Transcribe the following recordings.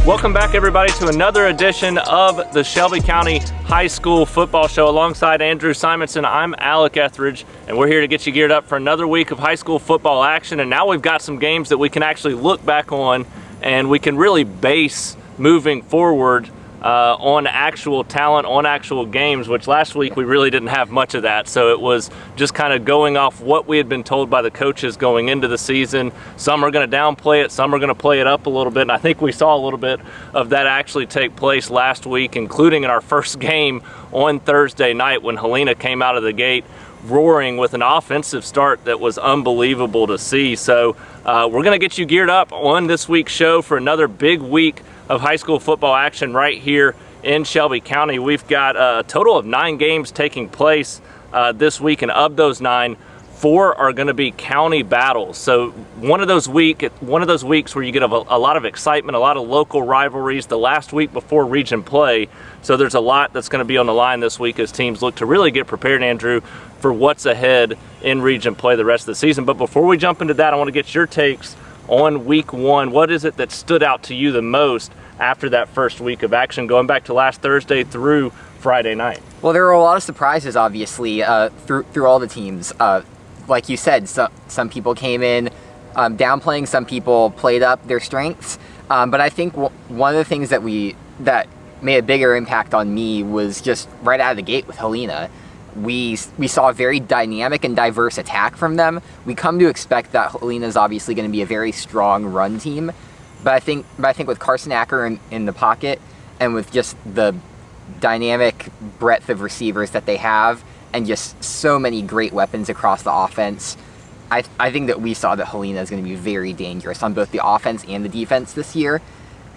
Welcome back, everybody, to another edition of the Shelby County High School Football Show. Alongside Andrew Simonson, I'm Alec Etheridge, and we're here to get you geared up for another week of high school football action. And now we've got some games that we can actually look back on, and we can really base moving forward on actual talent, on actual games, which last week we really didn't have much of that. So it was just kind of going off what we had been told by the coaches going into the season. Some are going to downplay it, some are going to play it up a little bit, and I think we saw a little bit of that actually take place last week, including in our first game on Thursday night when Helena came out of the gate roaring with an offensive start that was unbelievable to see. So we're going to get you geared up on this week's show for another big week of high school football action right here in Shelby County. We've got a total of 9 games taking place this week, and of those 9, 4 are going to be county battles. So one of those weeks where you get a lot of excitement, a lot of local rivalries, the last week before region play. So there's a lot that's going to be on the line this week as teams look to really get prepared, Andrew, for what's ahead in region play the rest of the season. But before we jump into that, I want to get your takes on week 1. What is it that stood out to you the most after that first week of action, going back to last Thursday through Friday night? Well, there were a lot of surprises, obviously, through all the teams. Like you said, some people came in downplaying, some people played up their strengths. But I think one of the things that made a bigger impact on me was just right out of the gate with Helena. We saw a very dynamic and diverse attack from them. We come to expect that Helena is obviously going to be a very strong run team, but I think with Carson Acker in the pocket and with just the dynamic breadth of receivers that they have and just so many great weapons across the offense, I think that we saw that Helena is going to be very dangerous on both the offense and the defense this year.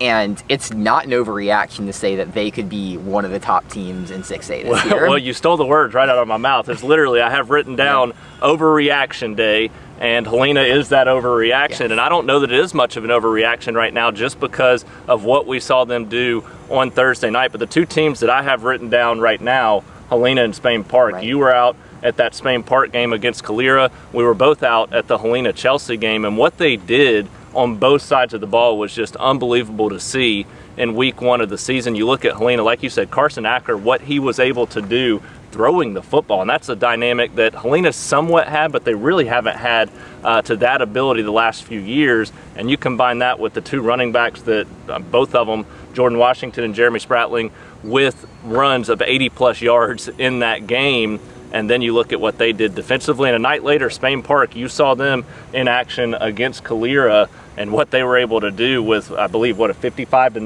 And it's not an overreaction to say that they could be one of the top teams in 6A this year. Well, you stole the words right out of my mouth. It's literally, I have written down overreaction day, and Helena is that overreaction. Yes. And I don't know that it is much of an overreaction right now just because of what we saw them do on Thursday night. But the 2 teams that I have written down right now, Helena and Spain Park, right. You were out at that Spain Park game against Calera. We were both out at the Helena-Chelsea game, and what they did on both sides of the ball was just unbelievable to see in week 1 of the season. You look at Helena, like you said, Carson Acker, what he was able to do throwing the football, and that's a dynamic that Helena somewhat had, but they really haven't had to that ability the last few years. And you combine that with the 2 running backs that both of them, Jordan Washington and Jeremy Spratling, with runs of 80-plus yards in that game. And then you look at what they did defensively. And a night later, Spain Park, you saw them in action against Calera and what they were able to do with, I believe, a 55-0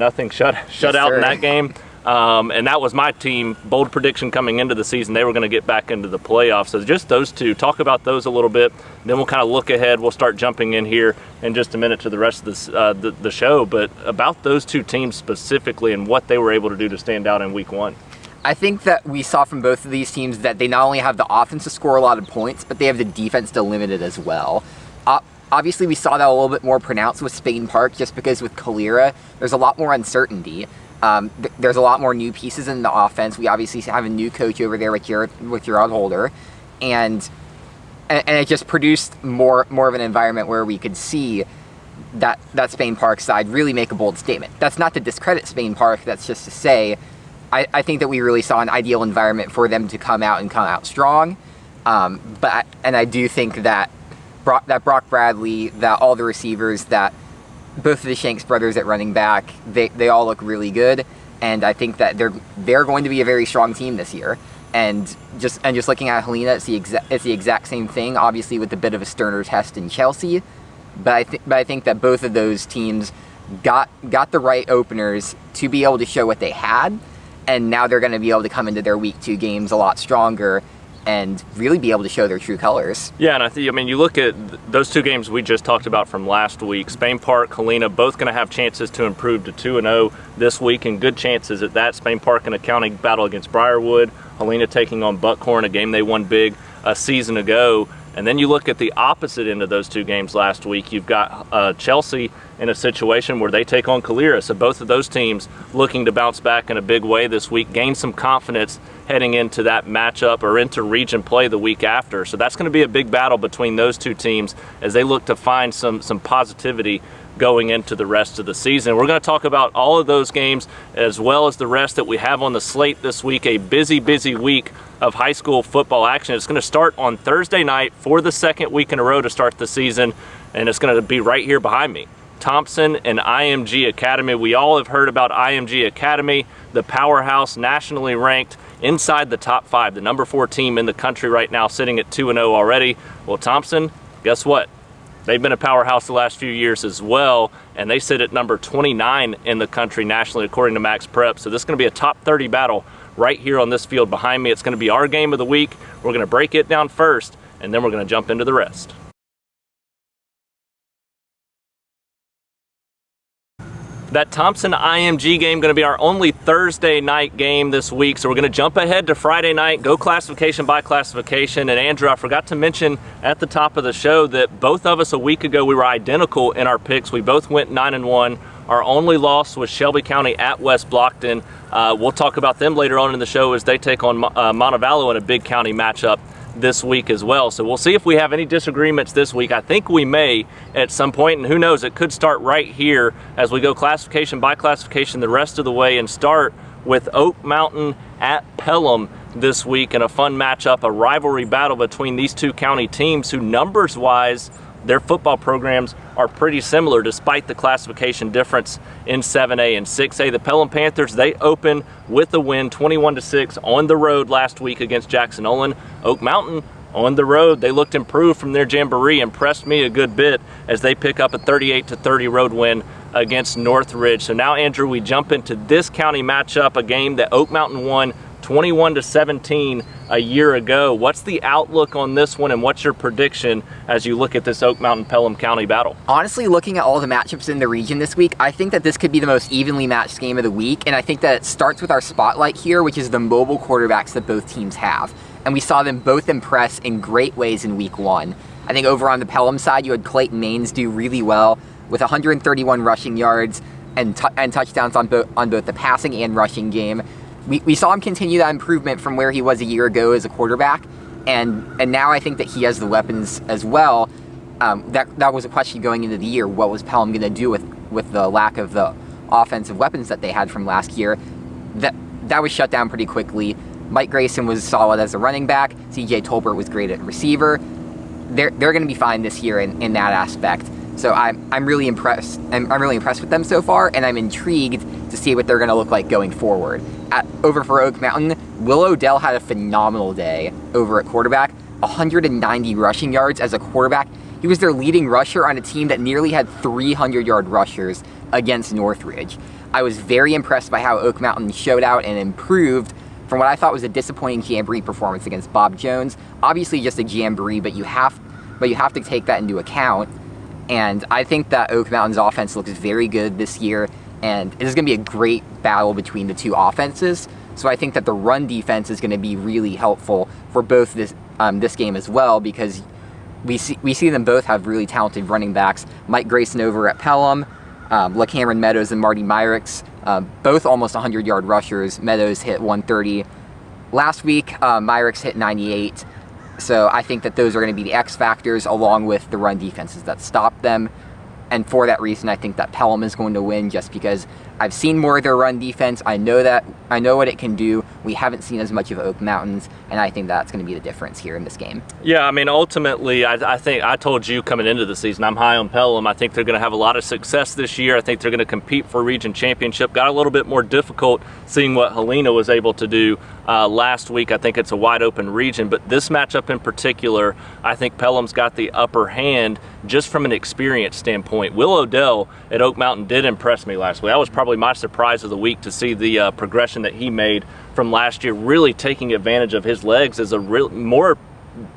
shutout in that game. And that was my team, bold prediction coming into the season. They were going to get back into the playoffs. So just those 2, talk about those a little bit. Then we'll kind of look ahead. We'll start jumping in here in just a minute to the rest of this, the show. But about those 2 teams specifically and what they were able to do to stand out in week 1. I think that we saw from both of these teams that they not only have the offense to score a lot of points, but they have the defense to limit it as well. Obviously, we saw that a little bit more pronounced with Spain Park just because with Calera, there's a lot more uncertainty. There's a lot more new pieces in the offense. We obviously have a new coach over there with Gerard Holder, and it just produced more of an environment where we could see that Spain Park side really make a bold statement. That's not to discredit Spain Park. That's just to say I think that we really saw an ideal environment for them to come out strong. But I do think that Brock Bradley, that all the receivers, that both of the Shanks brothers at running back, they all look really good. And I think that they're going to be a very strong team this year. And just looking at Helena, it's the exact same thing, obviously with a bit of a sterner test in Chelsea. But I think that both of those teams got the right openers to be able to show what they had. And now they're going to be able to come into their week 2 games a lot stronger and really be able to show their true colors. Yeah, and you look at those 2 games we just talked about from last week. Spain Park, Helena, both going to have chances to improve to 2-0 this week, and good chances at that. Spain Park in a county battle against Briarwood. Helena taking on Buckhorn, a game they won big a season ago. And then you look at the opposite end of those 2 games last week. You've got Chelsea in a situation where they take on Calera. So both of those teams looking to bounce back in a big way this week, gain some confidence heading into that matchup or into region play the week after. So that's going to be a big battle between those 2 teams as they look to find some positivity going into the rest of the season. We're going to talk about all of those games as well as the rest that we have on the slate this week. A busy week of high school football action. It's going to start on Thursday night for the second week in a row to start the season, and it's going to be right here behind me. Thompson and IMG Academy. We all have heard about IMG Academy, the powerhouse, nationally ranked inside the top 5, the number 4 team in the country right now, sitting at 2-0 already. Well, Thompson, guess what? They've been a powerhouse the last few years as well, and they sit at number 29 in the country nationally, according to Max Prep. So this is going to be a top 30 battle right here on this field behind me. It's going to be our game of the week. We're going to break it down first, and then we're going to jump into the rest. That Thompson IMG game going to be our only Thursday night game this week, so we're going to jump ahead to Friday night, go classification by classification. And Andrew, I forgot to mention at the top of the show that both of us a week ago, we were identical in our picks. We both went 9-1. Our only loss was Shelby County at West Blockton. We'll talk about them later on in the show as they take on Montevallo in a big county matchup this week as well. So we'll see if we have any disagreements this week. I think we may at some point, and who knows, it could start right here as we go classification by classification the rest of the way and start with Oak Mountain at Pelham this week in a fun matchup, a rivalry battle between these two county teams who numbers wise, their football programs are pretty similar despite the classification difference in 7A and 6A. The Pelham Panthers, they open with a win 21-6 on the road last week against Jackson Olin. Oak Mountain on the road, they looked improved from their jamboree, impressed me a good bit as they pick up a 38-30 road win against Northridge. So now, Andrew, we jump into this county matchup, a game that Oak Mountain won 21-17 a year ago. What's the outlook on this one, and what's your prediction as you look at this Oak Mountain Pelham County battle? Honestly, looking at all the matchups in the region this week, I think that this could be the most evenly matched game of the week, and I think that it starts with our spotlight here, which is the mobile quarterbacks that both teams have. And we saw them both impress in great ways in week 1. I think over on the Pelham side, you had Clayton Maines do really well with 131 rushing yards and touchdowns on both the passing and rushing game. We saw him continue that improvement from where he was a year ago as a quarterback, and now I think that he has the weapons as well. That was a question going into the year. What was Pelham going to do with the lack of the offensive weapons that they had from last year? That was shut down pretty quickly. Mike Grayson was solid as a running back. CJ Tolbert was great at receiver. They're going to be fine this year in that aspect. So I'm really impressed. I'm really impressed with them so far, and I'm intrigued to see what they're going to look like going forward. Over for Oak Mountain, Will Odell had a phenomenal day over at quarterback. 190 rushing yards as a quarterback. He was their leading rusher on a team that nearly had 300-yard rushers against Northridge. I was very impressed by how Oak Mountain showed out and improved from what I thought was a disappointing jamboree performance against Bob Jones. Obviously just a jamboree, but you have to take that into account. And I think that Oak Mountain's offense looks very good this year, and it is going to be a great battle between the two offenses. So I think that the run defense is going to be really helpful for both this game as well, because we see them both have really talented running backs. Mike Grayson over at Pelham, LaCameron Meadows and Marty Myricks, both almost 100-yard rushers. Meadows hit 130 last week. Myricks hit 98. So I think that those are going to be the X factors along with the run defenses that stop them. And for that reason, I think that Pelham is going to win just because I've seen more of their run defense. I know what it can do. We haven't seen as much of Oak Mountain's, and I think that's going to be the difference here in this game. Yeah, I mean, ultimately, I think I told you coming into the season, I'm high on Pelham. I think they're going to have a lot of success this year. I think they're going to compete for a region championship. Got a little bit more difficult seeing what Helena was able to do last week. I think it's a wide open region, but this matchup in particular, I think Pelham's got the upper hand just from an experience standpoint. Will Odell at Oak Mountain did impress me last week. That was probably my surprise of the week to see the progression that he made from last year, really taking advantage of his legs as a real more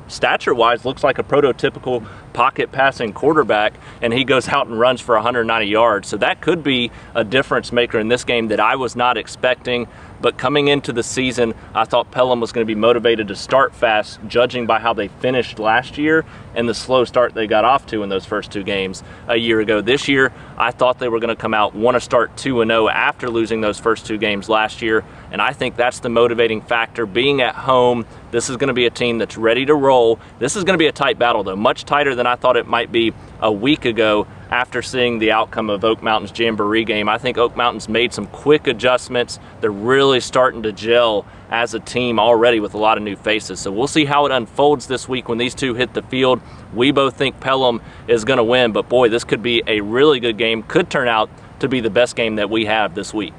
stature-wise looks like a prototypical pocket passing quarterback, and he goes out and runs for 190 yards. So that could be a difference maker in this game that I was not expecting. But coming into the season, I thought Pelham was going to be motivated to start fast, judging by how they finished last year and the slow start they got off to in those first two games a year ago. This year, I thought they were going to come out, want to start 2-0 after losing those first two games last year. And I think that's the motivating factor. Being at home, this is going to be a team that's ready to roll. This is going to be a tight battle, though, much tighter than than I thought it might be a week ago after seeing the outcome of Oak Mountain's Jamboree game. I think Oak Mountain's made some quick adjustments. They're really starting to gel as a team already with a lot of new faces. So we'll see how it unfolds this week when these two hit the field. We both think Pelham is going to win, but boy, this could be a really good game. Could turn out to be the best game that we have this week.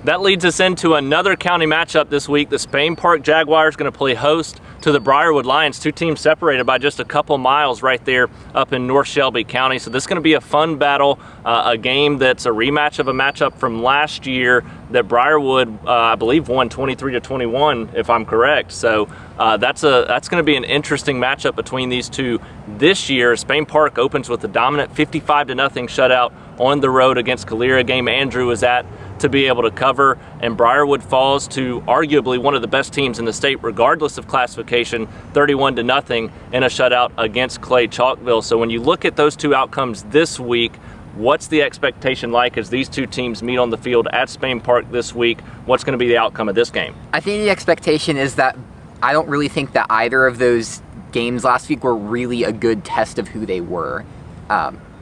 That leads us into another county matchup this week. The Spain Park Jaguars going to play host to the Briarwood Lions, two teams separated by just a couple miles right there up in North Shelby County. So this is going to be a fun battle, a game that's a rematch of a matchup from last year that Briarwood, I believe, won 23-21, if I'm correct. So that's going to be an interesting matchup between these two this year. Spain Park opens with a dominant 55-0 shutout on the road against Calera, game Andrew was at to be able to cover, and Briarwood falls to arguably one of the best teams in the state regardless of classification, 31-0 in a shutout against Clay Chalkville. So when you look at those two outcomes this week, what's the expectation like as these two teams meet on the field at Spain Park this week? What's going to be the outcome of this game? I think the expectation is that I don't really think that either of those games last week were really a good test of who they were.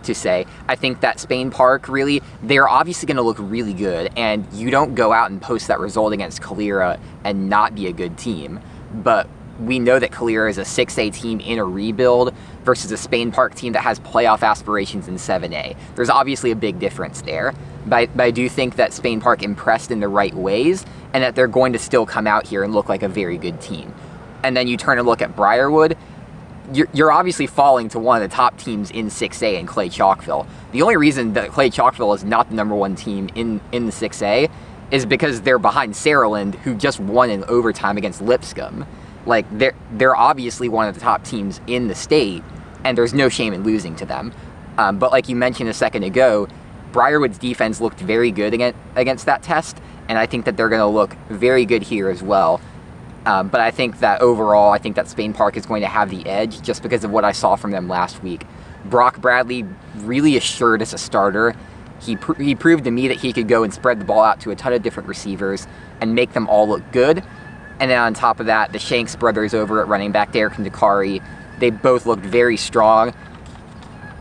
To say, I think that Spain Park really, they're obviously going to look really good, and you don't go out and post that result against Calera and not be a good team. But we know that Calera is a 6A team in a rebuild versus a Spain Park team that has playoff aspirations in 7A. There's obviously a big difference there, but I do think that Spain Park impressed in the right ways, and that they're going to still come out here and look like a very good team. And then you turn and look at Briarwood. You're obviously falling to one of the top teams in 6A in Clay Chalkville. The only reason that Clay Chalkville is not the #1 team in the 6A is because they're behind Saraland, who just won in overtime against Lipscomb. Like, they're obviously one of the top teams in the state, and there's no shame in losing to them. But like you mentioned a second ago, Briarwood's defense looked very good against that test, and I think that they're going to look very good here as well. But I think that overall, I think that Spain Park is going to have the edge just because of what I saw from them last week. Brock Bradley really assured as a starter. He proved to me that he could go and spread the ball out to a ton of different receivers and make them all look good. And then on top of that, the Shanks brothers over at running back, Derek and Dakari, they both looked very strong.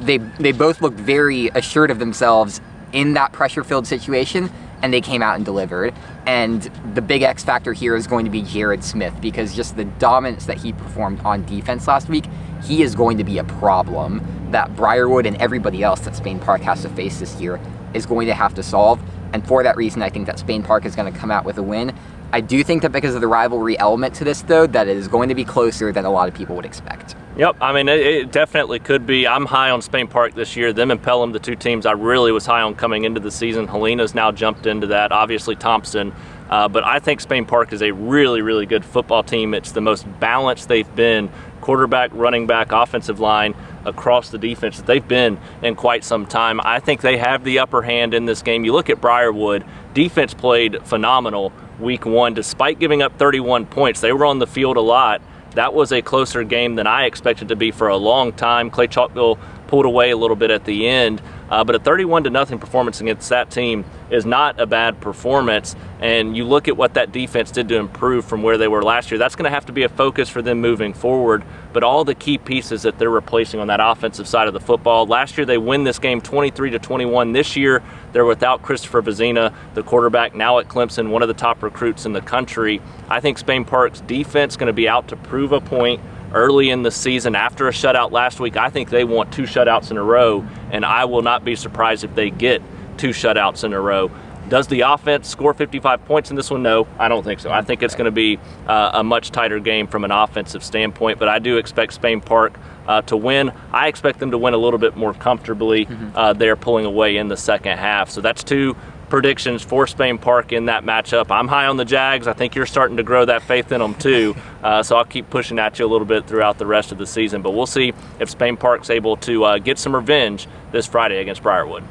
They both looked very assured of themselves in that pressure-filled situation, and they came out and delivered. And the big X factor here is going to be Jared Smith, because just the dominance that he performed on defense last week, he is going to be a problem that Briarwood and everybody else that Spain Park has to face this year is going to have to solve. And for that reason, I think that Spain Park is going to come out with a win. I do think that because of the rivalry element to this, though, that it is going to be closer than a lot of people would expect. Yep, I mean, it definitely could be. I'm high on Spain Park this year. Them and Pelham, the two teams I really was high on coming into the season. Helena's now jumped into that, obviously Thompson. But I think Spain Park is a really, really good football team. It's the most balanced they've been, quarterback, running back, offensive line, across the defense that they've been in quite some time. I think they have the upper hand in this game. You look at Briarwood, defense played phenomenal week one. Despite giving up 31 points, they were on the field a lot. That was a closer game than I expected to be for a long time. Clay Chalkville pulled away a little bit at the end, but a 31-0 performance against that team is not a bad performance. And you look at what that defense did to improve from where they were last year. That's going to have to be a focus for them moving forward. But all the key pieces that they're replacing on that offensive side of the football. Last year they win this game 23-21. This year they're without Christopher Vizina, the quarterback now at Clemson, one of the top recruits in the country. I think Spain Park's defense is going to be out to prove a point early in the season after a shutout last week. I think they want 2 shutouts in a row, and I will not be surprised if they get 2 shutouts in a row. Does the offense score 55 points in this one? No, I don't think so. I think it's going to be a much tighter game from an offensive standpoint, but I do expect Spain Park to win. I expect them to win a little bit more comfortably. They're pulling away in the second half. So that's 2 predictions for Spain Park in that matchup. I'm high on the Jags. I think you're starting to grow that faith in them too. So I'll keep pushing at you a little bit throughout the rest of the season. But we'll see if Spain Park's able to get some revenge this Friday against Briarwood.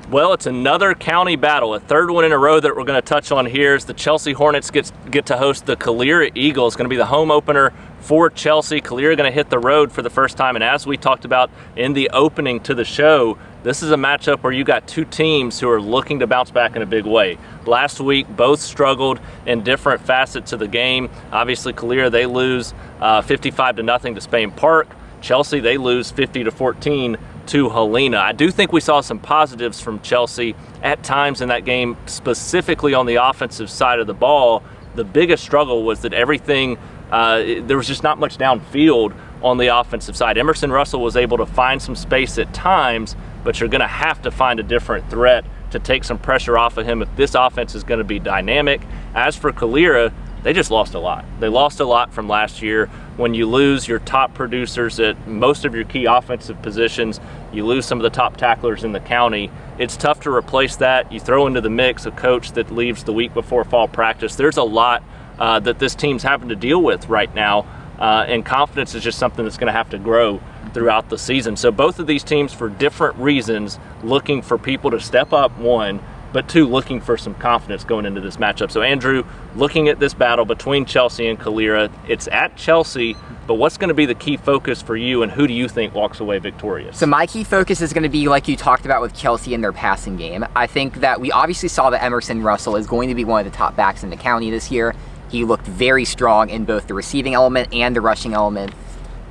Well, it's another county battle, a third one in a row that we're going to touch on here. Is the Chelsea Hornets get to host the Calera Eagles. It's going to be the home opener for Chelsea. Calera going to hit the road for the first time, and as we talked about in the opening to the show, this is a matchup where you got two teams who are looking to bounce back in a big way. Last week, both struggled in different facets of the game. Obviously, Calera, they lose 55-0 to Spain Park. Chelsea, they lose 50-14 to Helena. I do think we saw some positives from Chelsea at times in that game, specifically on the offensive side of the ball. The biggest struggle was that everything, there was just not much downfield on the offensive side. Emerson Russell was able to find some space at times, but you're going to have to find a different threat to take some pressure off of him if this offense is going to be dynamic. As for Calera, they just lost a lot. They lost a lot from last year. When you lose your top producers at most of your key offensive positions, you lose some of the top tacklers in the county, it's tough to replace that. You throw into the mix a coach that leaves the week before fall practice. There's a lot that this team's having to deal with right now, and confidence is just something that's going to have to grow throughout the season. So both of these teams, for different reasons, looking for people to step up, one, but two, looking for some confidence going into this matchup. So Andrew, looking at this battle between Chelsea and Calera, it's at Chelsea, but what's going to be the key focus for you, and who do you think walks away victorious? So my key focus is going to be, like you talked about with Chelsea and their passing game. I think that we obviously saw that Emerson Russell is going to be one of the top backs in the county this year. He looked very strong in both the receiving element and the rushing element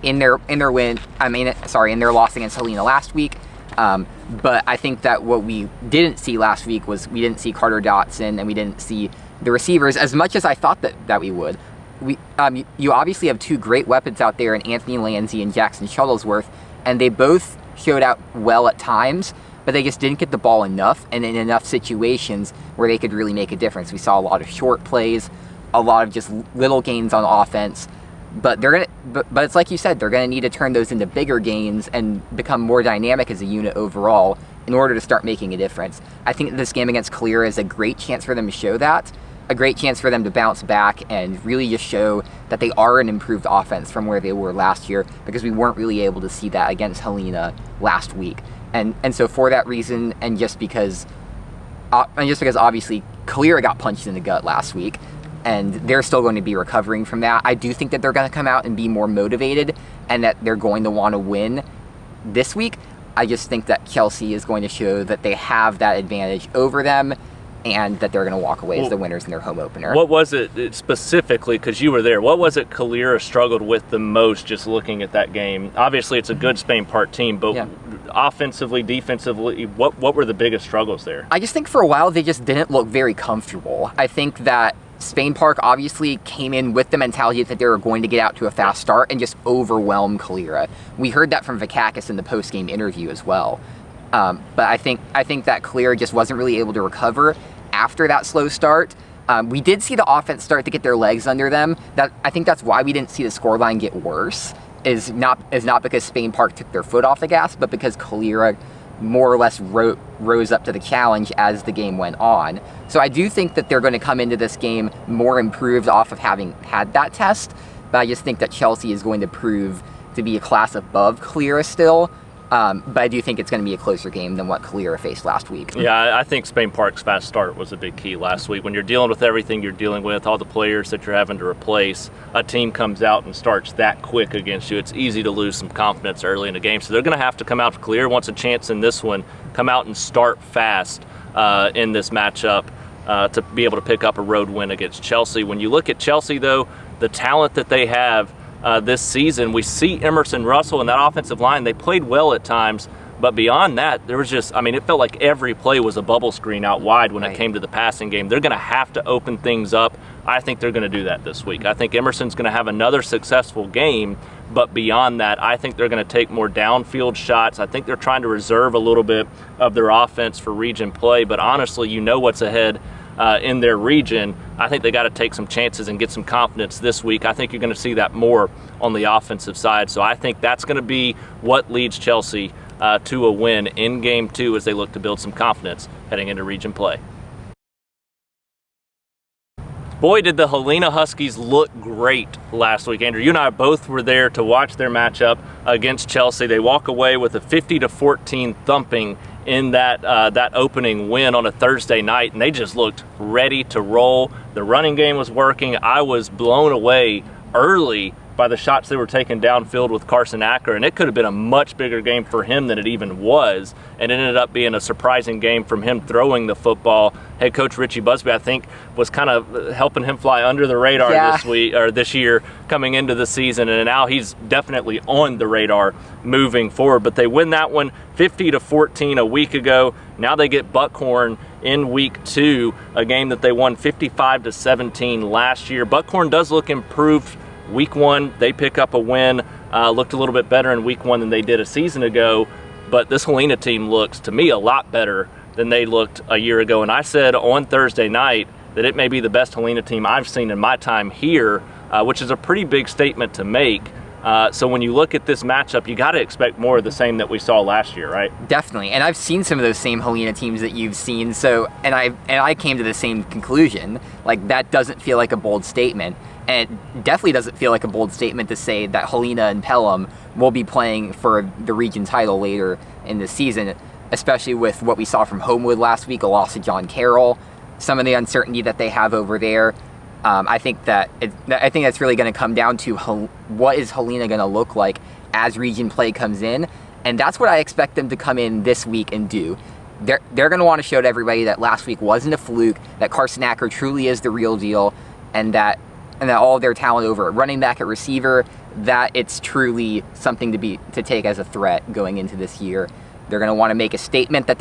in their loss against Helena last week. But I think that what we didn't see last week was we didn't see Carter Dotson, and we didn't see the receivers as much as I thought that we would. You obviously have two great weapons out there in Anthony Lanzi and Jackson Shuttlesworth, and they both showed out well at times, but they just didn't get the ball enough and in enough situations where they could really make a difference. We saw a lot of short plays, a lot of just little gains on offense. But but it's like you said, they're gonna need to turn those into bigger gains and become more dynamic as a unit overall in order to start making a difference. I think this game against Calera is a great chance for them to show that, a great chance for them to bounce back and really just show that they are an improved offense from where they were last year, because we weren't really able to see that against Helena last week. And so for that reason, and just because obviously Calera got punched in the gut last week, and they're still going to be recovering from that, I do think that they're going to come out and be more motivated and that they're going to want to win this week. I just think that Chelsea is going to show that they have that advantage over them and that they're going to walk away as the winners in their home opener. What was it specifically, because you were there, what was it Calera struggled with the most just looking at that game? Obviously, it's a good Spain Park team, but offensively, defensively, what were the biggest struggles there? I just think for a while they just didn't look very comfortable. I think that Spain Park obviously came in with the mentality that they were going to get out to a fast start and just overwhelm Calera. We heard that from Vakakis in the post-game interview as well. But I think that Calera just wasn't really able to recover after that slow start. We did see the offense start to get their legs under them. I think that's why we didn't see the scoreline get worse, is not because Spain Park took their foot off the gas, but because Calera more or less rose up to the challenge as the game went on. So I do think that they're going to come into this game more improved off of having had that test, but I just think that Chelsea is going to prove to be a class above Calera still. But I do think it's going to be a closer game than what Calera faced last week. Yeah, I think Spain Park's fast start was a big key last week. When you're dealing with everything you're dealing with, all the players that you're having to replace, a team comes out and starts that quick against you, it's easy to lose some confidence early in the game. So they're going to have to come out. If Calera wants a chance in this one, come out and start fast in this matchup to be able to pick up a road win against Chelsea. When you look at Chelsea, though, the talent that they have this season, we see Emerson Russell and that offensive line. They played well at times, but beyond that, there was just, it felt like every play was a bubble screen out wide when it came to the passing game. They're going to have to open things up. I think they're going to do that this week. I think Emerson's going to have another successful game, but beyond that, I think they're going to take more downfield shots. I think they're trying to reserve a little bit of their offense for region play, but honestly, you know what's ahead in their region. I think they got to take some chances and get some confidence this week. I think you're going to see that more on the offensive side. So I think that's going to be what leads Chelsea to a win in Game 2 as they look to build some confidence heading into region play. Boy, did the Helena Huskies look great last week. Andrew, you and I both were there to watch their matchup against Chelsea. They walk away with a 50-14 thumping in that opening win on a Thursday night, and they just looked ready to roll. The running game was working. I was blown away early by the shots they were taking downfield with Carson Acker, and it could have been a much bigger game for him than it even was, and it ended up being a surprising game from him throwing the football. Head coach Richie Busby, I think, was kind of helping him fly under the radar this year coming into the season, and now he's definitely on the radar moving forward. But they win that one 50-14 a week ago. Now they get Buckhorn in week 2, a game that they won 55-17 last year. Buckhorn does look improved. Week 1, they pick up a win, looked a little bit better in week 1 than they did a season ago, but this Helena team looks, to me, a lot better than they looked a year ago. And I said on Thursday night that it may be the best Helena team I've seen in my time here, which is a pretty big statement to make. So when you look at this matchup, you got to expect more of the same that we saw last year, right? Definitely, and I've seen some of those same Helena teams that you've seen. So, and I came to the same conclusion. Like, that doesn't feel like a bold statement, and it definitely doesn't feel like a bold statement to say that Helena and Pelham will be playing for the region title later in the season, especially with what we saw from Homewood last week, a loss to John Carroll, some of the uncertainty that they have over there. I think that's really going to come down to what is Helena going to look like as region play comes in, and that's what I expect them to come in this week and do. They're going to want to show to everybody that last week wasn't a fluke, that Carson Acker truly is the real deal, and that all of their talent over at running back, at receiver, that it's truly something to take as a threat going into this year. They're going to want to make a statement that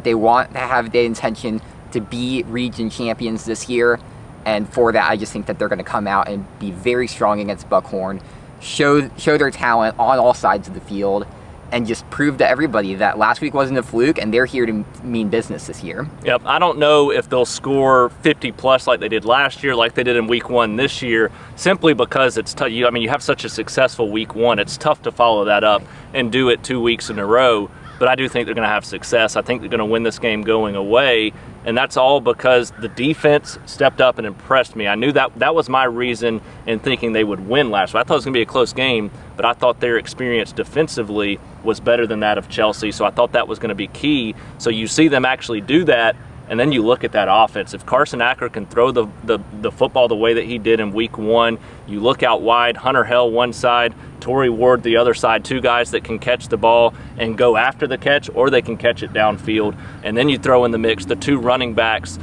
they want to have the intention to be region champions this year. And for that, I just think that they're going to come out and be very strong against Buckhorn, show their talent on all sides of the field, and just prove to everybody that last week wasn't a fluke, and they're here to mean business this year. Yep, I don't know if they'll score 50-plus like they did last year, like they did in week 1 this year, simply because it's tough. You have such a successful week 1. It's tough to follow that up and do it 2 weeks in a row. But I do think they're going to have success. I think they're going to win this game going away, and that's all because the defense stepped up and impressed me. I knew that was my reason in thinking they would win last week. I thought it was going to be a close game, but I thought their experience defensively was better than that of Chelsea, so I thought that was going to be key. So you see them actually do that, and then you look at that offense. If Carson Acker can throw the football the way that he did in week 1, you look out wide, Hunter Hell one side, Torrey Ward the other side, 2 guys that can catch the ball and go after the catch, or they can catch it downfield. And then you throw in the mix the 2 running backs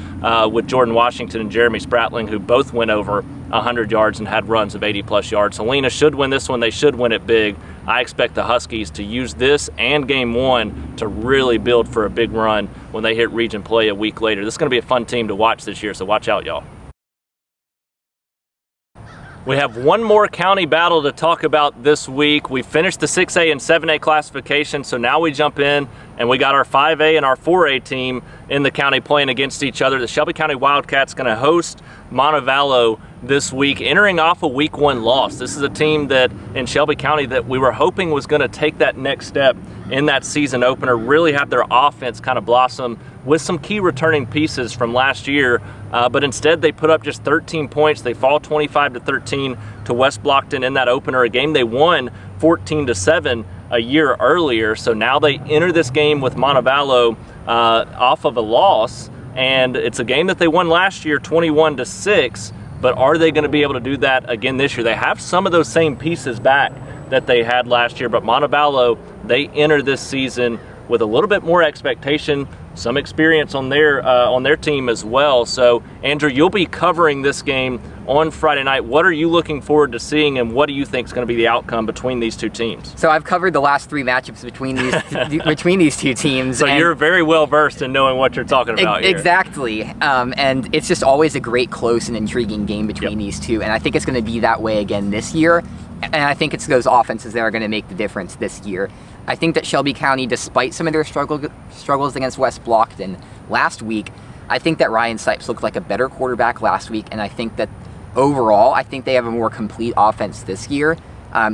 with Jordan Washington and Jeremy Spratling, who both went over 100 yards and had runs of 80-plus yards. Helena should win this one. They should win it big. I expect the Huskies to use this and game 1 to really build for a big run when they hit region play a week later. This is going to be a fun team to watch this year, so watch out, y'all. We have one more county battle to talk about this week. We finished the 6A and 7A classification, so now we jump in and we got our 5A and our 4A team in the county playing against each other. The Shelby County Wildcats going to host Montevallo this week, entering off a week 1 loss. This is a team that in Shelby County that we were hoping was going to take that next step in that season opener, really have their offense kind of blossom with some key returning pieces from last year, but instead they put up just 13 points. They fall 25-13 to West Blockton in that opener, a game they won 14-7 a year earlier. So now they enter this game with Montevallo off of a loss, and it's a game that they won last year 21-6, but are they going to be able to do that again this year? They have some of those same pieces back that they had last year, but Montevallo, they enter this season with a little bit more expectation, some experience on their team as well. So, Andrew, you'll be covering this game on Friday night. What are you looking forward to seeing, and what do you think is going to be the outcome between these 2 teams? So I've covered the last 3 matchups between these 2 teams. So you're very well versed in knowing what you're talking about here. Exactly. And it's just always a great, close, and intriguing game between these 2. And I think it's going to be that way again this year. And I think it's those offenses that are going to make the difference this year. I think that Shelby County, despite some of their struggles against West Blockton last week, I think that Ryan Sipes looked like a better quarterback last week, and I think that overall, I think they have a more complete offense this year.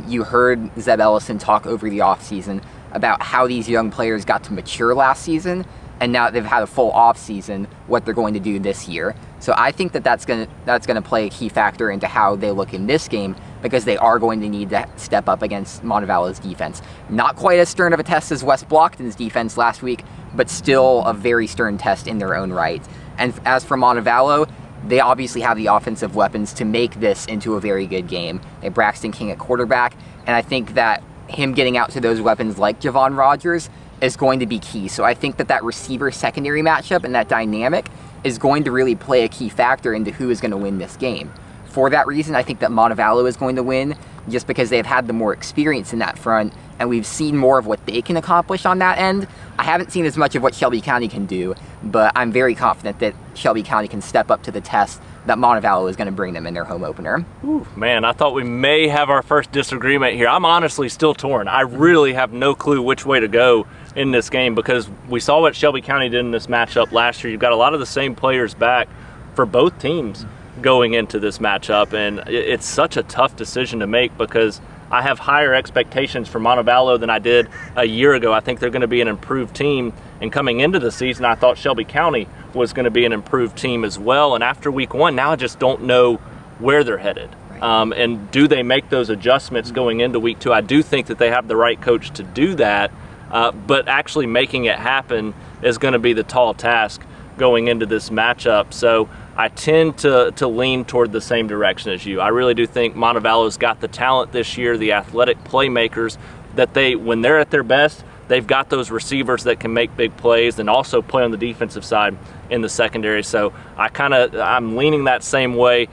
You heard Zeb Ellison talk over the offseason about how these young players got to mature last season, and now that they've had a full offseason, what they're going to do this year. So I think that that's going to play a key factor into how they look in this game, because they are going to need to step up against Montevallo's defense. Not quite as stern of a test as West Blockton's defense last week, but still a very stern test in their own right. And as for Montevallo, they obviously have the offensive weapons to make this into a very good game. They have Braxton King at quarterback, and I think that him getting out to those weapons like Javon Rogers is going to be key. So I think that receiver secondary matchup and that dynamic is going to really play a key factor into who is going to win this game. For that reason, I think that Montevallo is going to win, just because they've had the more experience in that front, and we've seen more of what they can accomplish on that end. I haven't seen as much of what Shelby County can do, but I'm very confident that Shelby County can step up to the test that Montevallo is going to bring them in their home opener. Ooh, man, I thought we may have our first disagreement here. I'm honestly still torn. I really have no clue which way to go in this game, because we saw what Shelby County did in this matchup last year. You've got a lot of the same players back for both teams going into this matchup, and it's such a tough decision to make, because I have higher expectations for Montevallo than I did a year ago. I think they're going to be an improved team, and coming into the season, I thought Shelby County was going to be an improved team as well. And after week one, now I just don't know where they're headed. And do they make those adjustments going into week two? I do think that they have the right coach to do that, but actually making it happen is going to be the tall task going into this matchup. So I tend to lean toward the same direction as you. I really do think Montevallo's got the talent this year, the athletic playmakers, that when they're at their best, they've got those receivers that can make big plays and also play on the defensive side in the secondary. So I'm leaning that same way.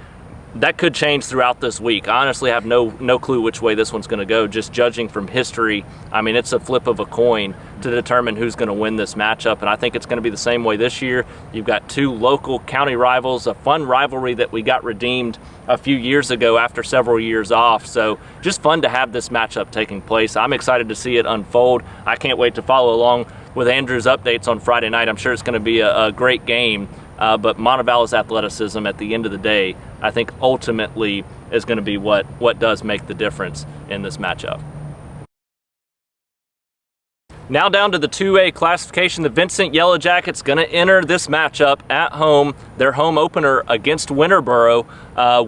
That could change throughout this week. I honestly have no clue which way this one's going to go, just judging from history. I mean, it's a flip of a coin to determine who's going to win this matchup, and I think it's going to be the same way this year. You've got two local county rivals, a fun rivalry that we got redeemed a few years ago after several years off. So just fun to have this matchup taking place. I'm excited to see it unfold. I can't wait to follow along with Andrew's updates on Friday night. I'm sure it's going to be a great game. But Montevallo's athleticism at the end of the day, I think ultimately is going to be what does make the difference in this matchup. Now down to the 2A classification, the Vincent Yellow Jackets going to enter this matchup at home, their home opener against Winterboro,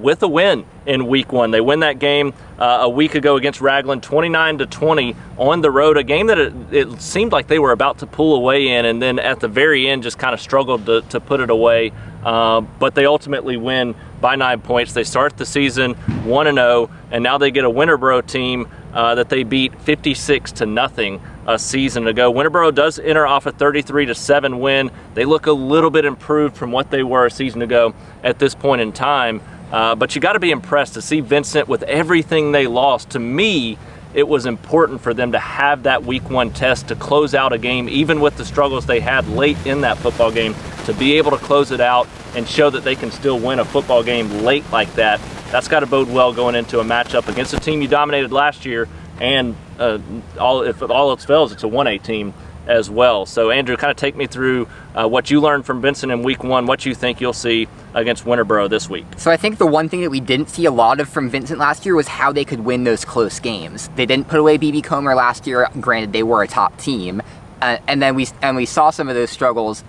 with a win in week one. They win that game a week ago against Raglan, 29-20 on the road, a game that it seemed like they were about to pull away in, and then at the very end just kind of struggled to put it away. But they ultimately win by 9 points. They start the season 1-0, and now they get a Winterboro team that they beat 56-0 a season ago. Winterboro does enter off a 33-7 win. They look a little bit improved from what they were a season ago at this point in time. But you got to be impressed to see Vincent with everything they lost. To me, it was important for them to have that week one test to close out a game, even with the struggles they had late in that football game, to be able to close it out and show that they can still win a football game late like that. That's got to bode well going into a matchup against a team you dominated last year, and if all else fails, it's a 1A team as well. So Andrew, kind of take me through what you learned from Vincent in week one, what you think you'll see against Winterboro this week. So I think the one thing that we didn't see a lot of from Vincent last year was how they could win those close games. They didn't put away BB Comer last year. Granted, they were a top team, and then we saw some of those struggles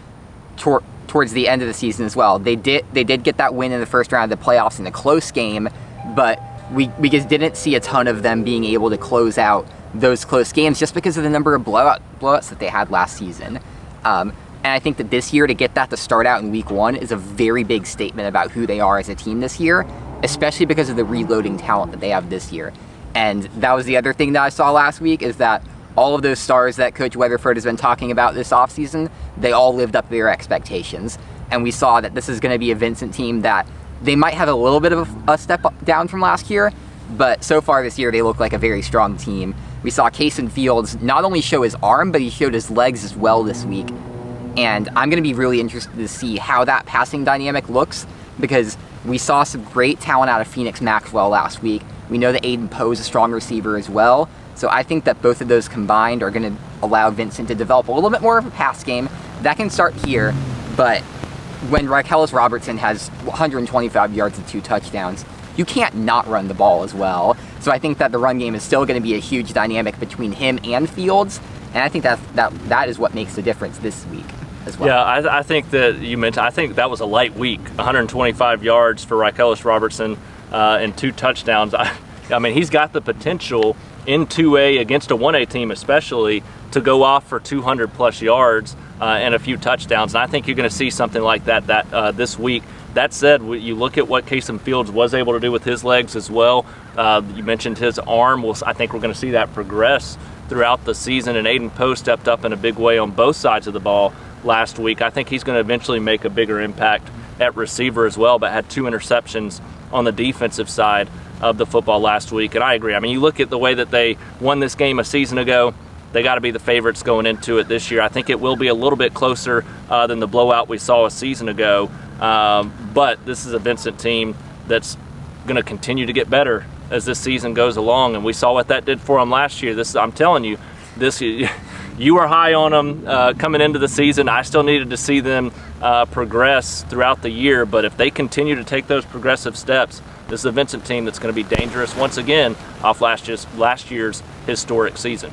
towards the end of the season as well. They did get that win in the first round of the playoffs in a close game, but we just didn't see a ton of them being able to close out those close games just because of the number of blowouts that they had last season. And I think that this year, to get that to start out in week one is a very big statement about who they are as a team this year, especially because of the reloading talent that they have this year. And that was the other thing that I saw last week, is that all of those stars that Coach Weatherford has been talking about this offseason, they all lived up to their expectations. And we saw that this is going to be a Vincent team that they might have a little bit of a step down from last year, but so far this year, they look like a very strong team. We saw Cason Fields not only show his arm, but he showed his legs as well this week. And I'm going to be really interested to see how that passing dynamic looks, because we saw some great talent out of Phoenix Maxwell last week. We know that Aiden Poe is a strong receiver as well. So I think that both of those combined are going to allow Vincent to develop a little bit more of a pass game. That can start here, but when Raquelis Robertson has 125 yards and 2 touchdowns, you can't not run the ball as well. So I think that the run game is still going to be a huge dynamic between him and Fields, and I think that is what makes the difference this week as well. Yeah, I think that you mentioned, I think that was a light week. 125 yards for Raquelis Robertson and 2 touchdowns. I mean, he's got the potential in 2A against a 1A team especially to go off for 200 plus yards and a few touchdowns. And I think you're going to see something like that this week That said, you look at what Kasem Fields was able to do with his legs as well. You mentioned his arm. I think we're going to see that progress throughout the season, and Aiden Poe stepped up in a big way on both sides of the ball last week. I think he's going to eventually make a bigger impact at receiver as well, but had 2 interceptions on the defensive side of the football last week. And I agree. I mean, you look at the way that they won this game a season ago, they got to be the favorites going into it this year. I think it will be a little bit closer than the blowout we saw a season ago. But this is a Vincent team that's going to continue to get better as this season goes along, and we saw what that did for them last year. I'm telling you, you were high on them coming into the season. I still needed to see them progress throughout the year, but if they continue to take those progressive steps, this is a Vincent team that's going to be dangerous once again off last year's historic season.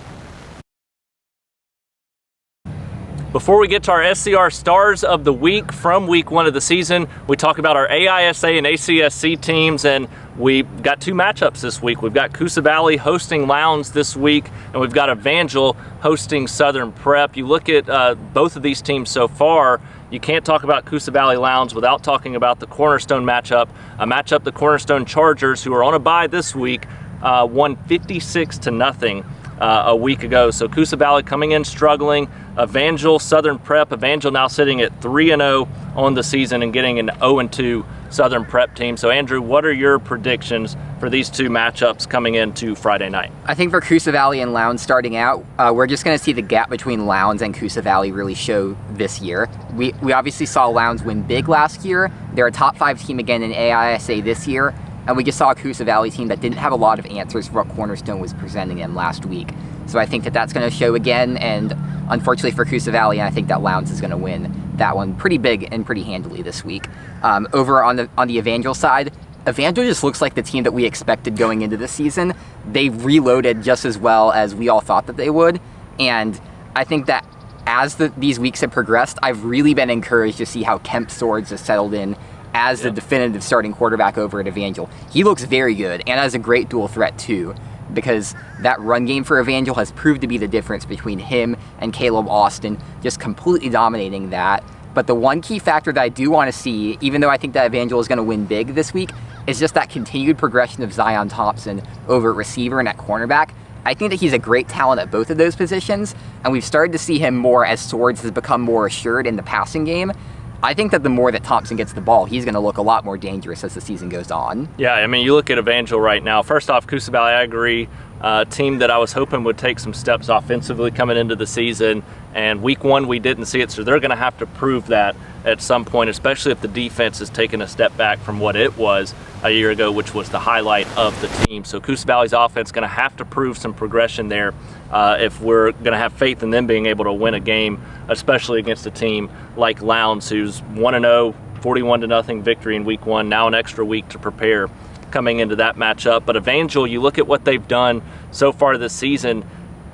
Before we get to our SCR Stars of the Week from week 1 of the season, we talk about our AISA and ACSC teams, and we've got 2 matchups this week. We've got Coosa Valley hosting Lowndes this week, and we've got Evangel hosting Southern Prep. You look at both of these teams so far, you can't talk about Coosa Valley Lowndes without talking about the Cornerstone matchup, a matchup the Cornerstone Chargers, who are on a bye this week, won 56-0 a week ago. So Coosa Valley coming in struggling. Evangel, Southern Prep. Evangel now sitting at 3-0 on the season and getting an 0-2 Southern Prep team. So Andrew, what are your predictions for these 2 matchups coming into Friday night? I think for Coosa Valley and Lowndes starting out, we're just going to see the gap between Lowndes and Coosa Valley really show this year. We obviously saw Lowndes win big last year. They're a top 5 team again in AISA this year. And we just saw a Coosa Valley team that didn't have a lot of answers for what Cornerstone was presenting them last week. So I think that that's going to show again, and unfortunately for Coosa Valley, I think that Lowndes is going to win that one pretty big and pretty handily this week. Over on the Evangel side, Evangel just looks like the team that we expected going into the season. They've reloaded just as well as we all thought that they would, and I think that as these weeks have progressed, I've really been encouraged to see how Kemp Swords has settled in as the definitive starting quarterback over at Evangel. He looks very good, and as a great dual threat too, because that run game for Evangel has proved to be the difference between him and Caleb Austin, just completely dominating that. But the one key factor that I do want to see, even though I think that Evangel is going to win big this week, is just that continued progression of Zion Thompson over at receiver and at cornerback. I think that he's a great talent at both of those positions, and we've started to see him more as Swords has become more assured in the passing game. I think that the more that Thompson gets the ball, he's going to look a lot more dangerous as the season goes on. Yeah, I mean, you look at Evangel right now. First off, Coosa Valley, I agree. Team that I was hoping would take some steps offensively coming into the season. And week 1, we didn't see it, so they're going to have to prove that at some point, especially if the defense has taken a step back from what it was a year ago, which was the highlight of the team. So Coosa Valley's offense is going to have to prove some progression there if we're going to have faith in them being able to win a game, especially against a team like Lowndes, who's 1-0, 41-0 victory in week 1, now an extra week to prepare coming into that matchup. But Evangel, you look at what they've done so far this season,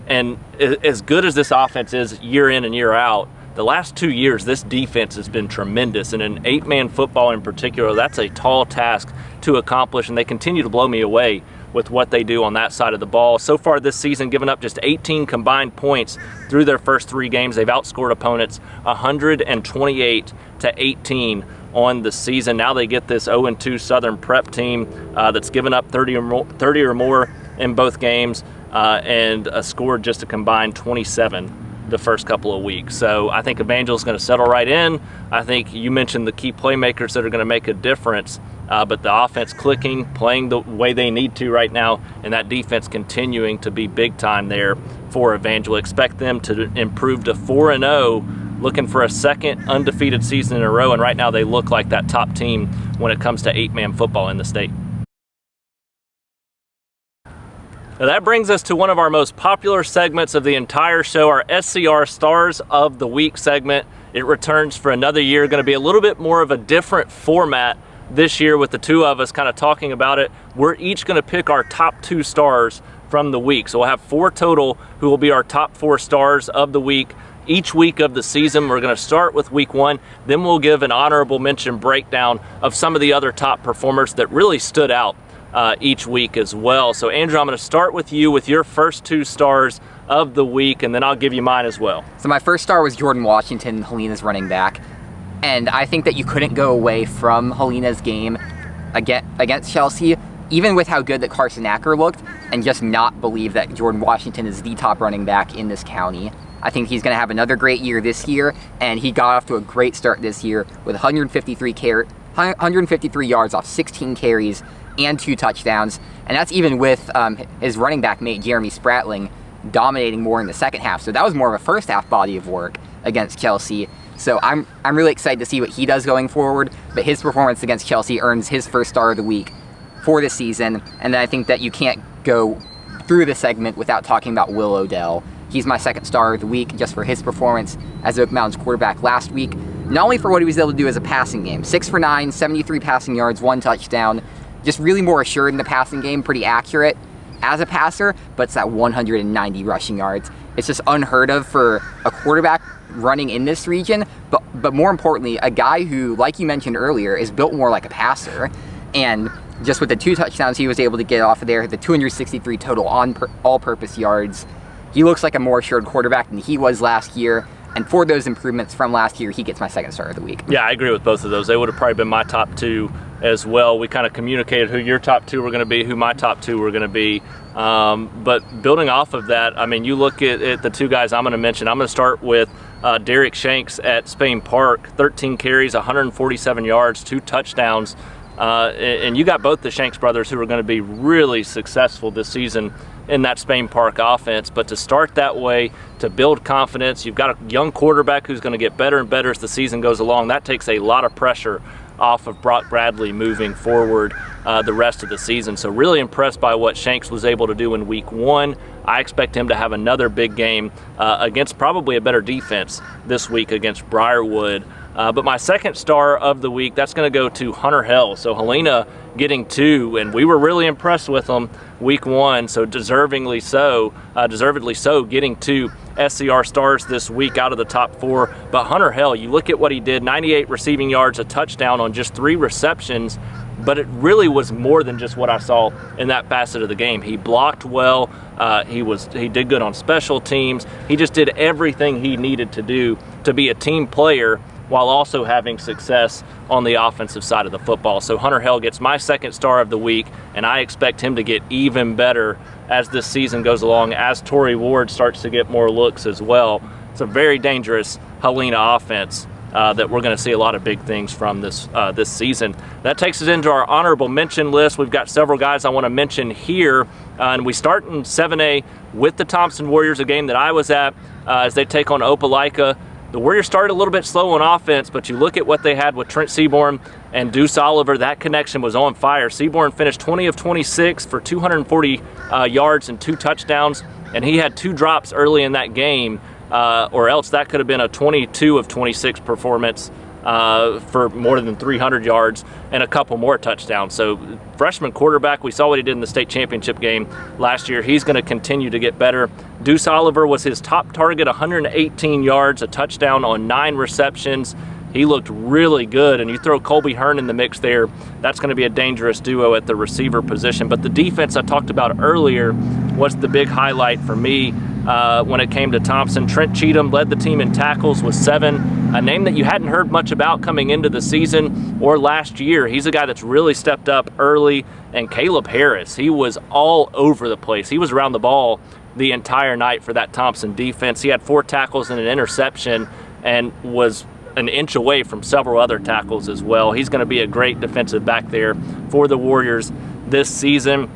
and as good as this offense is year in and year out, the last 2 years, this defense has been tremendous. And in 8-man football in particular, that's a tall task to accomplish, and they continue to blow me away with what they do on that side of the ball. So far this season, giving up just 18 combined points through their first 3 games. They've outscored opponents 128-18 on the season. Now they get this 0-2 Southern Prep team that's given up 30 or more in both games and scored just a combined 27 the first couple of weeks. So I think Evangel's going to settle right in. I think you mentioned the key playmakers that are going to make a difference, but the offense clicking, playing the way they need to right now, and that defense continuing to be big time there for Evangel. Expect them to improve to 4-0, looking for a second undefeated season in a row, and right now they look like that top team when it comes to 8-man football in the state. Now that brings us to one of our most popular segments of the entire show, our SCR Stars of the Week segment. It returns for another year, going to be a little bit more of a different format this year with the two of us kind of talking about it. We're each going to pick our top 2 stars from the week. So we'll have 4 total who will be our top 4 stars of the week. Each week of the season, we're going to start with week 1, then we'll give an honorable mention breakdown of some of the other top performers that really stood out each week as well. So Andrew, I'm going to start with you with your first 2 stars of the week, and then I'll give you mine as well. So my first star was Jordan Washington, Helena's running back. And I think that you couldn't go away from Helena's game against Chelsea, even with how good that Carson Acker looked, and just not believe that Jordan Washington is the top running back in this county. I think he's going to have another great year this year, and he got off to a great start this year with 153 yards off 16 carries and 2 touchdowns, and that's even with his running back mate Jeremy Spratling dominating more in the second half. So that was more of a first half body of work against Chelsea. So I'm really excited to see what he does going forward, but his performance against Chelsea earns his first star of the week for this season. And then I think that you can't go through the segment without talking about Will Odell. He's my second star of the week just for his performance as Oak Mountain's quarterback last week. Not only for what he was able to do as a passing game, 6 for 9, 73 passing yards, 1 touchdown, just really more assured in the passing game, pretty accurate as a passer, but it's that 190 rushing yards. It's just unheard of for a quarterback running in this region, but more importantly, a guy who, like you mentioned earlier, is built more like a passer. And just with the 2 touchdowns he was able to get off of there, the 263 total all-purpose yards, he looks like a more assured quarterback than he was last year. And for those improvements from last year, he gets my second star of the week. Yeah, I agree with both of those. They would have probably been my top 2 as well. We kind of communicated who your top 2 were going to be, who my top 2 were going to be. But building off of that, I mean, you look at the 2 guys I'm going to mention. I'm going to start with Derek Shanks at Spain Park, 13 carries, 147 yards, 2 touchdowns. And you got both the Shanks brothers who are going to be really successful this season in that Spain Park offense. But to start that way, to build confidence, you've got a young quarterback who's going to get better and better as the season goes along. That takes a lot of pressure off of Brock Bradley moving forward the rest of the season. So really impressed by what Shanks was able to do in week 1. I expect him to have another big game against probably a better defense this week against Briarwood. But my second star of the week, that's going to go to Hunter Hell. So Helena getting 2, and we were really impressed with them week 1, so deservedly so, getting 2 SCR Stars this week out of the top 4. But Hunter Hell, you look at what he did, 98 receiving yards, a touchdown on just 3 receptions, but it really was more than just what I saw in that facet of the game. He blocked well, he did good on special teams, he just did everything he needed to do to be a team player while also having success on the offensive side of the football. So Hunter Hell gets my second star of the week, and I expect him to get even better as this season goes along, as Torrey Ward starts to get more looks as well. It's a very dangerous Helena offense that we're going to see a lot of big things from this season. That takes us into our honorable mention list. We've got several guys I want to mention here, and we start in 7A with the Thompson Warriors, a game that I was at as they take on Opelika. The Warriors started a little bit slow on offense, but you look at what they had with Trent Seaborn and Deuce Oliver, that connection was on fire. Seaborn finished 20 of 26 for 240 yards and 2 touchdowns, and he had 2 drops early in that game, or else that could have been a 22 of 26 performance for more than 300 yards and a couple more touchdowns. So freshman quarterback, we saw what he did in the state championship game last year. He's going to continue to get better. Deuce Oliver was his top target, 118 yards, a touchdown on 9 receptions. He looked really good, and you throw Colby Hearn in the mix there, that's going to be a dangerous duo at the receiver position. But the defense I talked about earlier was the big highlight for me when it came to Thompson. Trent Cheatham led the team in tackles with 7, a name that you hadn't heard much about coming into the season or last year. He's a guy that's really stepped up early. And Caleb Harris, he was all over the place. He was around the ball the entire night for that Thompson defense. He had 4 tackles and an interception and was an inch away from several other tackles as well. He's going to be a great defensive back there for the Warriors this season.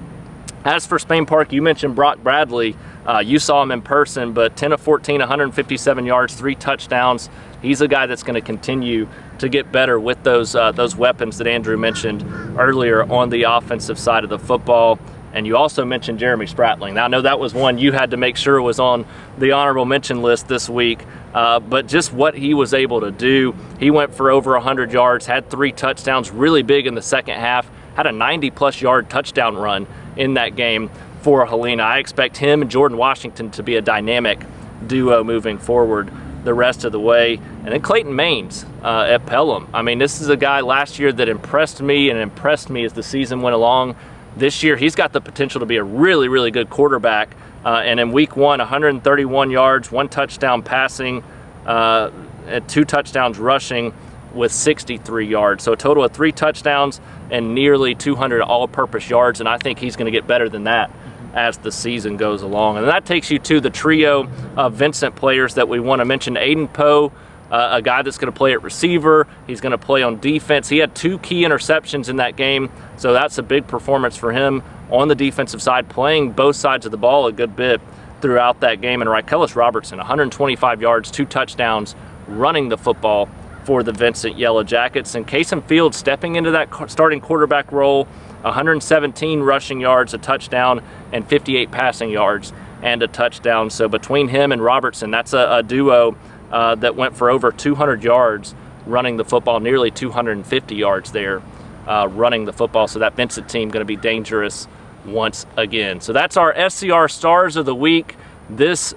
As for Spain Park, you mentioned Brock Bradley. You saw him in person, but 10 of 14, 157 yards, 3 touchdowns. He's a guy that's going to continue to get better with those weapons that Andrew mentioned earlier on the offensive side of the football. And you also mentioned Jeremy Spratling. Now, I know that was one you had to make sure was on the honorable mention list this week, but just what he was able to do. He went for over 100 yards, had 3 touchdowns, really big in the second half, had a 90-plus yard touchdown run in that game for Helena. I expect him and Jordan Washington to be a dynamic duo moving forward the rest of the way. And then Clayton Maines at Pelham. I mean, this is a guy last year that impressed me as the season went along. This year, he's got the potential to be a really, really good quarterback. And in week 1, 131 yards, 1 touchdown passing, and 2 touchdowns rushing. with 63 yards. So a total of 3 touchdowns and nearly 200 all-purpose yards, and I think he's going to get better than that as the season goes along. And that takes you to the trio of Vincent players that we want to mention. Aiden Poe, a guy that's going to play at receiver. He's going to play on defense. He had 2 key interceptions in that game, so that's a big performance for him on the defensive side, playing both sides of the ball a good bit throughout that game. And Rykellis Robertson, 125 yards, 2 touchdowns, running the football for the Vincent Yellow Jackets. And Casey Fields stepping into that starting quarterback role, 117 rushing yards, a touchdown, and 58 passing yards and a touchdown. So between him and Robertson, that's a duo that went for over 200 yards running the football, nearly 250 yards there running the football. So that Vincent team going to be dangerous once again. So that's our SCR Stars of the week. This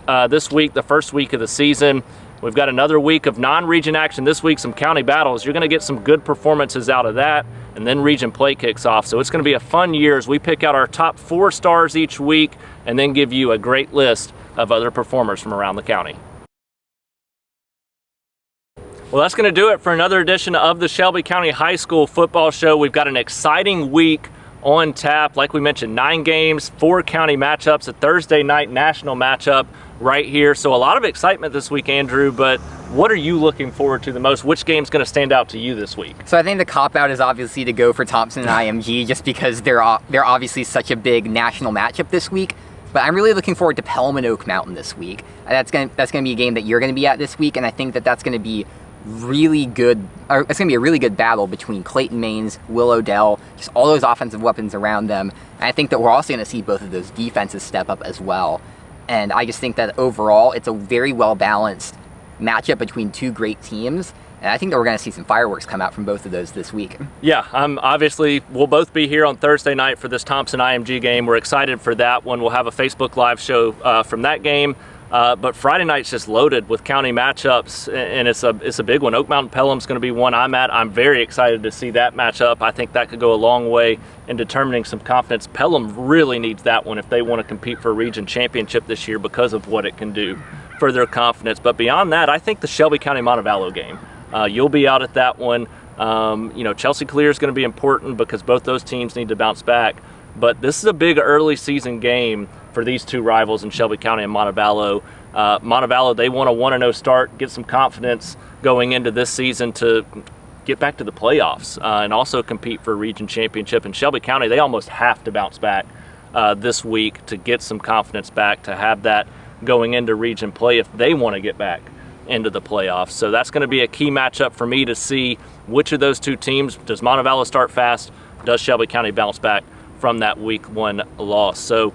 week, the first week of the season. We've got another week of non-region action this week, some county battles. You're going to get some good performances out of that, and then region play kicks off. So it's going to be a fun year as we pick out our top 4 stars each week and then give you a great list of other performers from around the county. Well, that's going to do it for another edition of the Shelby County High School Football Show. We've got an exciting week on tap. Like we mentioned, 9 games, 4 county matchups, a Thursday night national matchup right here. So a lot of excitement this week, Andrew, but what are you looking forward to the most? Which game's going to stand out to you this week? So I think the cop-out is obviously to go for Thompson and IMG just because they're obviously such a big national matchup this week. But I'm really looking forward to Pelham and Oak Mountain this week. That's going to be a game that you're going to be at this week, and I think that that's going to be really good. It's going to be a really good battle between Clayton Maines, Will Odell, just all those offensive weapons around them. And I think that we're also going to see both of those defenses step up as well. And I just think that overall, it's a very well-balanced matchup between 2 great teams. And I think that we're going to see some fireworks come out from both of those this week. Yeah, obviously, we'll both be here on Thursday night for this Thompson IMG game. We're excited for that one. We'll have a Facebook Live show from that game. But Friday night's just loaded with county matchups, and it's a big one. Oak Mountain Pelham's going to be one I'm at. I'm very excited to see that matchup. I think that could go a long way in determining some confidence. Pelham really needs that one if they want to compete for a region championship this year because of what it can do for their confidence. But beyond that, I think the Shelby County Montevallo game. You'll be out at that one. Chelsea Clear is going to be important because both those teams need to bounce back. But this is a big early season game for these 2 rivals in Shelby County and Montevallo. Montevallo, they want a 1-0 start, get some confidence going into this season to get back to the playoffs and also compete for a region championship. In Shelby County, they almost have to bounce back this week to get some confidence back, to have that going into region play if they want to get back into the playoffs. So that's going to be a key matchup for me to see which of those 2 teams. Does Montevallo start fast? Does Shelby County bounce back from that week 1 loss? So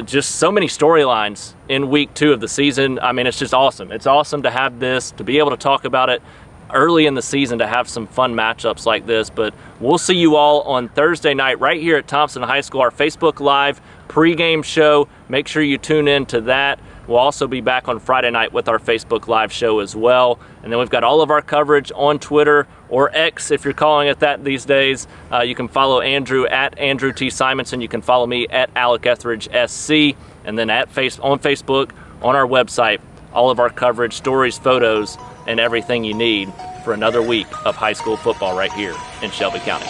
just so many storylines in week 2 of the season. I mean, it's just awesome. It's awesome to have this, to be able to talk about it early in the season, to have some fun matchups like this. But we'll see you all on Thursday night right here at Thompson High School, our Facebook Live pregame show. Make sure you tune in to that. We'll also be back on Friday night with our Facebook Live show as well. And then we've got all of our coverage on Twitter, or X if you're calling it that these days. You can follow Andrew at Andrew T. Simonson. You can follow me at Alec Etheridge SC. And then on Facebook, on our website, all of our coverage, stories, photos, and everything you need for another week of high school football right here in Shelby County.